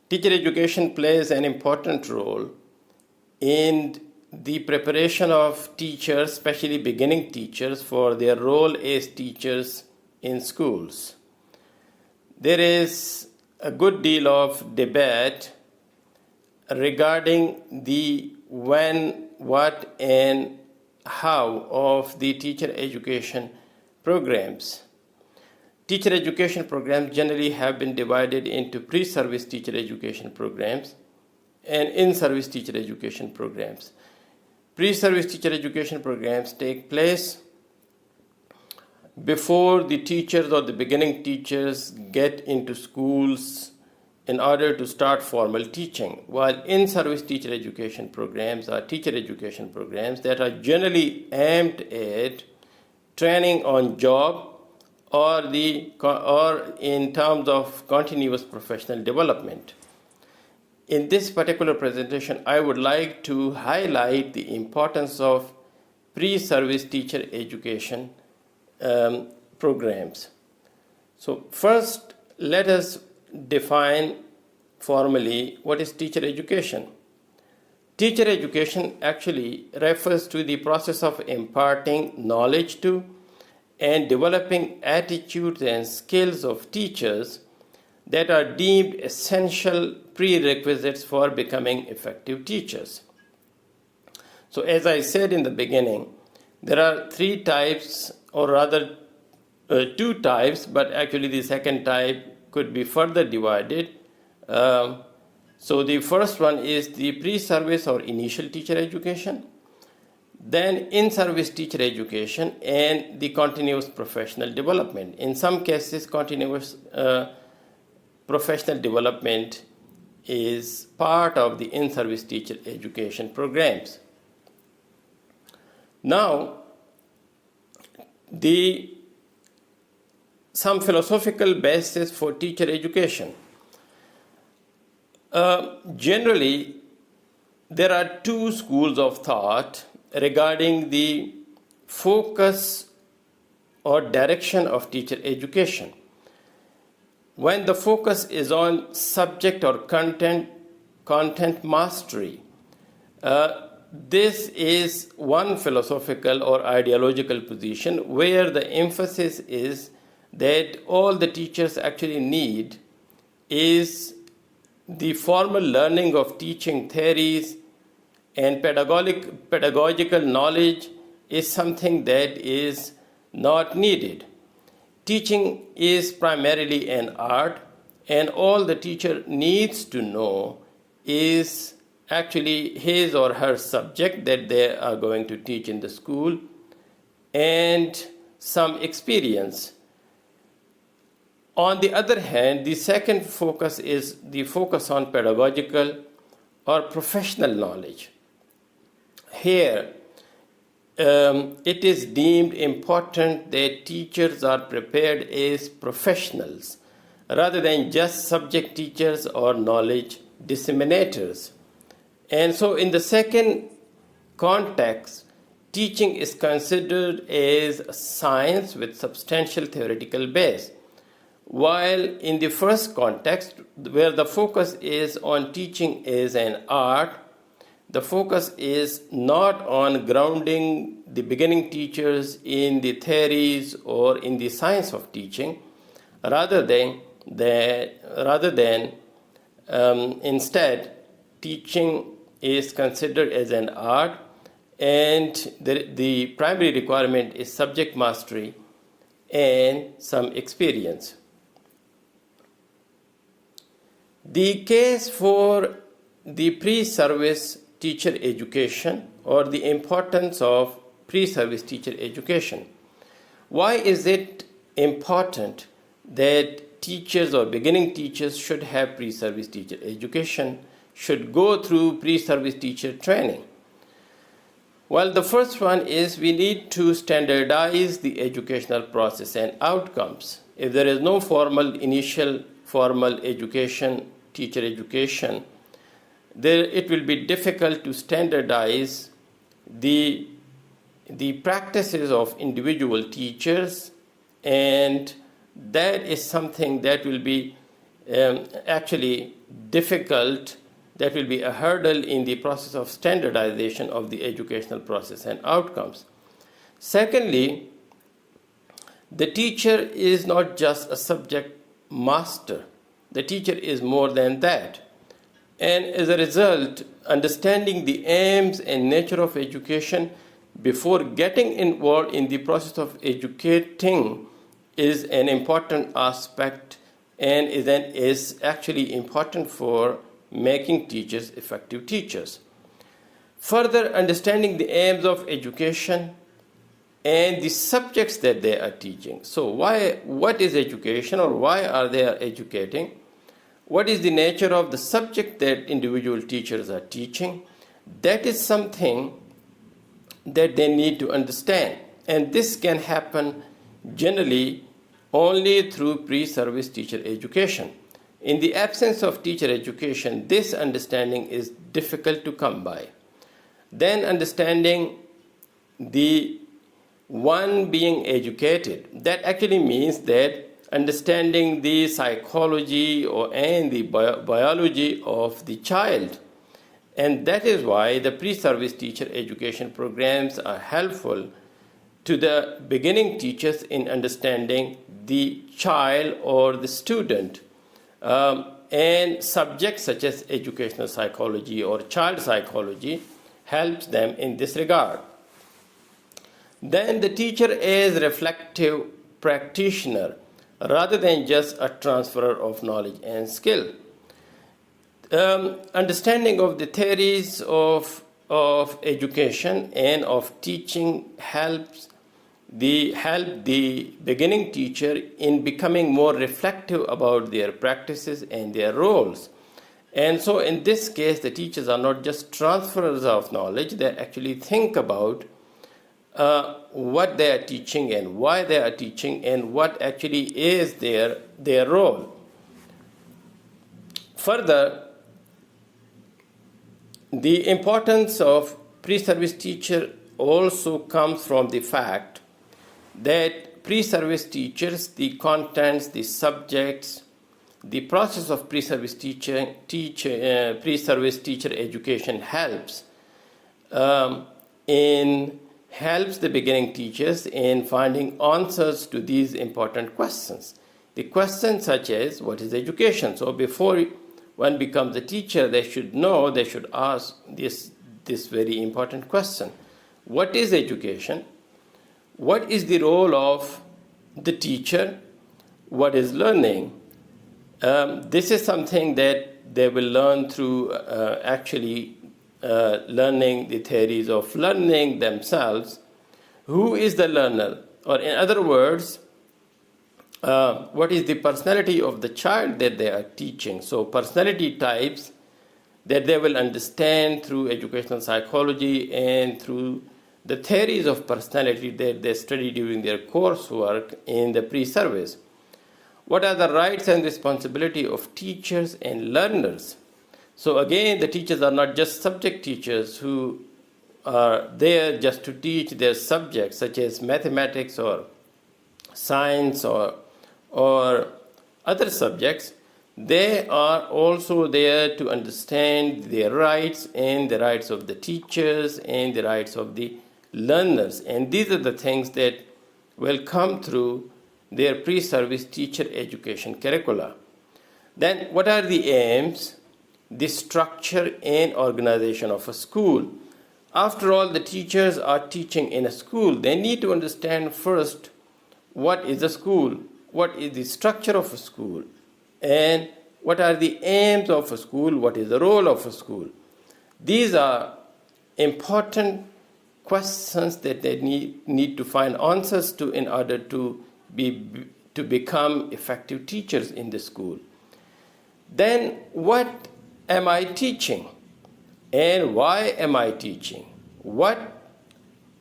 Teacher education plays an important role in the preparation of teachers, especially beginning teachers, for their role as teachers in schools. There is a good deal of debate regarding the when, what, and how of the teacher education programs. Teacher education programs generally have been divided into pre-service teacher education programs and in-service teacher education programs. Pre-service teacher education programs take place before the teachers or the beginning teachers get into schools in order to start formal teaching, while in-service teacher education programs are teacher education programs that are generally aimed at training on job or in terms of continuous professional development. In this particular presentation, I would like to highlight the importance of pre-service teacher education programs. So first, let us define formally what is teacher education. Teacher education actually refers to the process of imparting knowledge to and developing attitudes and skills of teachers that are deemed essential prerequisites for becoming effective teachers. So as I said in the beginning, there are three types, or rather two types, but actually the second type could be further divided. So the first one is the pre-service or initial teacher education, then in-service teacher education, and the continuous professional development. In some cases, continuous professional development is part of the in-service teacher education programs. Now, some philosophical basis for teacher education. Generally, there are two schools of thought regarding the focus or direction of teacher education. When the focus is on subject or content mastery, this is one philosophical or ideological position where the emphasis is that all the teachers actually need is the formal learning of teaching theories, and pedagogical knowledge is something that is not needed. Teaching is primarily an art, and all the teacher needs to know is actually his or her subject that they are going to teach in the school and some experience. On the other hand, the second focus is the focus on pedagogical or professional knowledge. Here, it is deemed important that teachers are prepared as professionals rather than just subject teachers or knowledge disseminators. And so in the second context, teaching is considered as a science with substantial theoretical base. While in the first context, where the focus is on teaching as an art, the focus is not on grounding the beginning teachers in the theories or in the science of teaching, instead, teaching is considered as an art, and the primary requirement is subject mastery and some experience. The case for the pre-service teacher education, or the importance of pre-service teacher education. Why is it important that teachers or beginning teachers should have pre-service teacher education, should go through pre-service teacher training? Well, the first one is we need to standardize the educational process and outcomes. If there is no initial formal education, teacher education, it will be difficult to standardize the practices of individual teachers, and that is something that will be actually difficult, that will be a hurdle in the process of standardization of the educational process and outcomes. Secondly, the teacher is not just a subject master. The teacher is more than that. And as a result, understanding the aims and nature of education before getting involved in the process of educating is an important aspect and is actually important for making teachers effective teachers. Further, understanding the aims of education and the subjects that they are teaching. So what is education, or why are they educating? What is the nature of the subject that individual teachers are teaching? That is something that they need to understand. And this can happen generally only through pre-service teacher education. In the absence of teacher education, this understanding is difficult to come by. Then understanding the one being educated, that actually means that understanding the psychology and the biology of the child. And that is why the pre-service teacher education programs are helpful to the beginning teachers in understanding the child or the student. And subjects such as educational psychology or child psychology helps them in this regard. Then the teacher is reflective practitioner rather than just a transferer of knowledge and skill. Understanding of the theories of education and of teaching helps the beginning teacher in becoming more reflective about their practices and their roles. And so in this case, the teachers are not just transferers of knowledge, they actually think about what they are teaching and why they are teaching and what actually is their role. Further, the importance of pre-service teacher also comes from the fact that pre-service teachers, the contents, the subjects, the process of pre-service pre-service teacher education helps the beginning teachers in finding answers to these important questions. The questions such as, what is education? So before one becomes a teacher, they should ask this very important question. What is education? What is the role of the teacher? What is learning? This is something that they will learn through learning the theories of learning themselves. Who is the learner? Or in other words, what is the personality of the child that they are teaching? So personality types that they will understand through educational psychology and through the theories of personality that they study during their coursework in the pre-service. What are the rights and responsibility of teachers and learners? So again, the teachers are not just subject teachers who are there just to teach their subjects such as mathematics or science or other subjects. They are also there to understand their rights and the rights of the teachers and the rights of the learners. And these are the things that will come through their pre-service teacher education curricula. Then what are the aims, the structure and organization of a school? After all, the teachers are teaching in a school. They need to understand first what is a school, what is the structure of a school, and what are the aims of a school, what is the role of a school. These are important questions that they need to find answers to in order to become effective teachers in the school. Then what am I teaching? And why am I teaching? What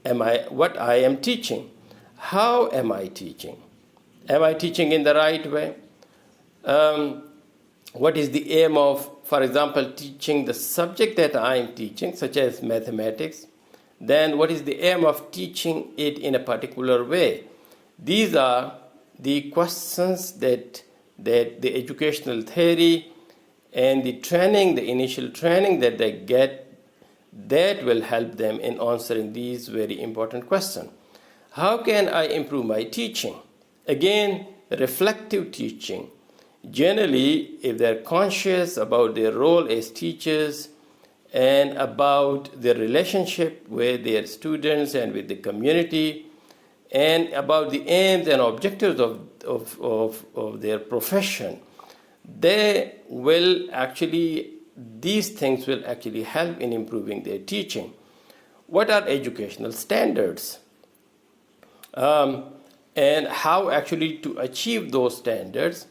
I am teaching? How am I teaching? Am I teaching in the right way? What is the aim of, for example, teaching the subject that I am teaching, such as mathematics? Then what is the aim of teaching it in a particular way? These are the questions that that the educational theory and the training, the initial training that they get, that will help them in answering these very important questions. How can I improve my teaching? Again, reflective teaching. Generally, if they're conscious about their role as teachers and about their relationship with their students and with the community, and about the aims and objectives of their profession, they will actually, these things will actually help in improving their teaching. What are educational standards? And how actually to achieve those standards?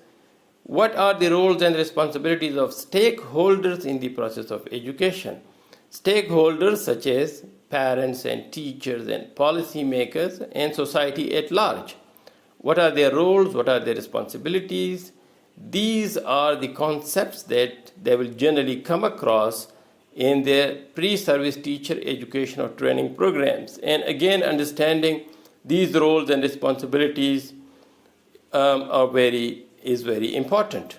What are the roles and responsibilities of stakeholders in the process of education? Stakeholders such as parents and teachers and policymakers and society at large. What are their roles? What are their responsibilities? These are the concepts that they will generally come across in their pre-service teacher education or training programs. And again, understanding these roles and responsibilities is very important.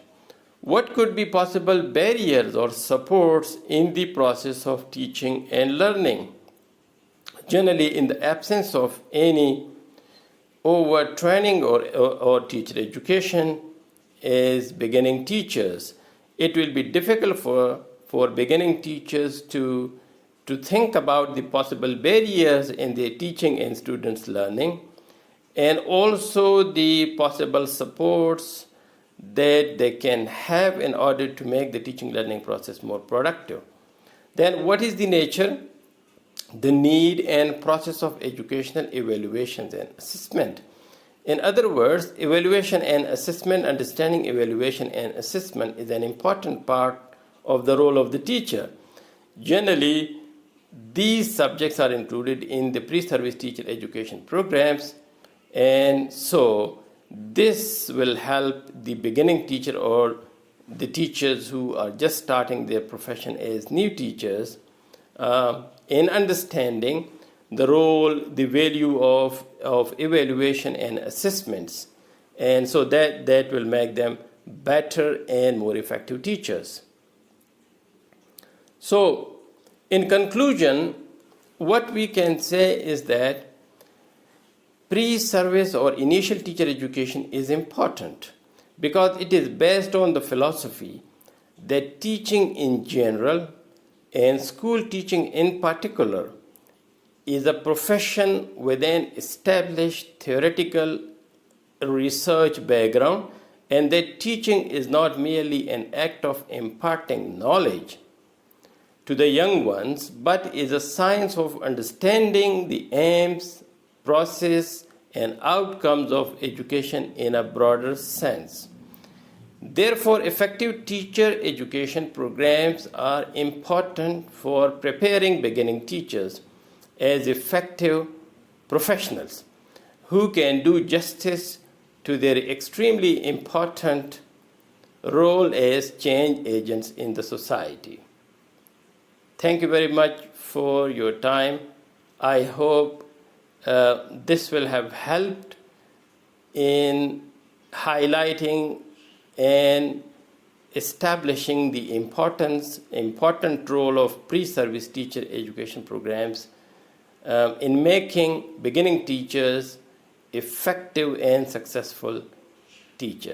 What could be possible barriers or supports in the process of teaching and learning? Generally, in the absence of any overt training or teacher education as beginning teachers, it will be difficult for beginning teachers to think about the possible barriers in their teaching and students' learning, and also the possible supports that they can have in order to make the teaching learning process more productive. Then what is the nature, the need and process of educational evaluations and assessment? In other words, evaluation and assessment, understanding evaluation and assessment is an important part of the role of the teacher. Generally, these subjects are included in the pre-service teacher education programs, and so this will help the beginning teacher or the teachers who are just starting their profession as new teachers in understanding the role, the value of evaluation and assessments, and so that will make them better and more effective teachers. So, in conclusion, what we can say is that pre-service or initial teacher education is important because it is based on the philosophy that teaching in general and school teaching in particular is a profession with an established theoretical research background, and that teaching is not merely an act of imparting knowledge to the young ones, but is a science of understanding the aims, process, and outcomes of education in a broader sense. Therefore, effective teacher education programs are important for preparing beginning teachers as effective professionals who can do justice to their extremely important role as change agents in the society. Thank you very much for your time. I hope this will have helped in highlighting and establishing the important role of pre-service teacher education programs in making beginning teachers effective and successful teachers.